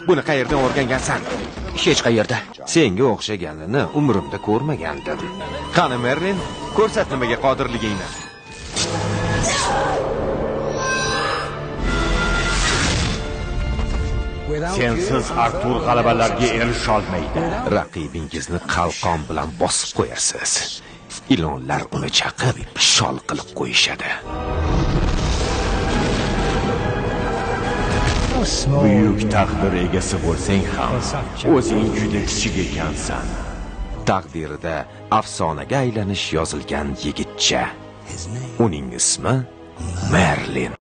Buni qayerdan o'rgangansan? Hech qayerda. Senga o'xshaganini umrimda ko'rmagandim. Qani Merlin, ko'rsat nimaga qodirligingni. Sensiz Artur g'alabalarga erisha olmaydi. Raqibingizni qalqon bilan bosib qo'yasiz. Ilonlar uni chaqib, shol qilib qo'yishadi. Buyuk taqdir egasi bo'lsang ham, o'zing juda kichik ekansan. Taqdirida afsonaga aylanish yozilgan yigitcha. Uning ismi Merlin.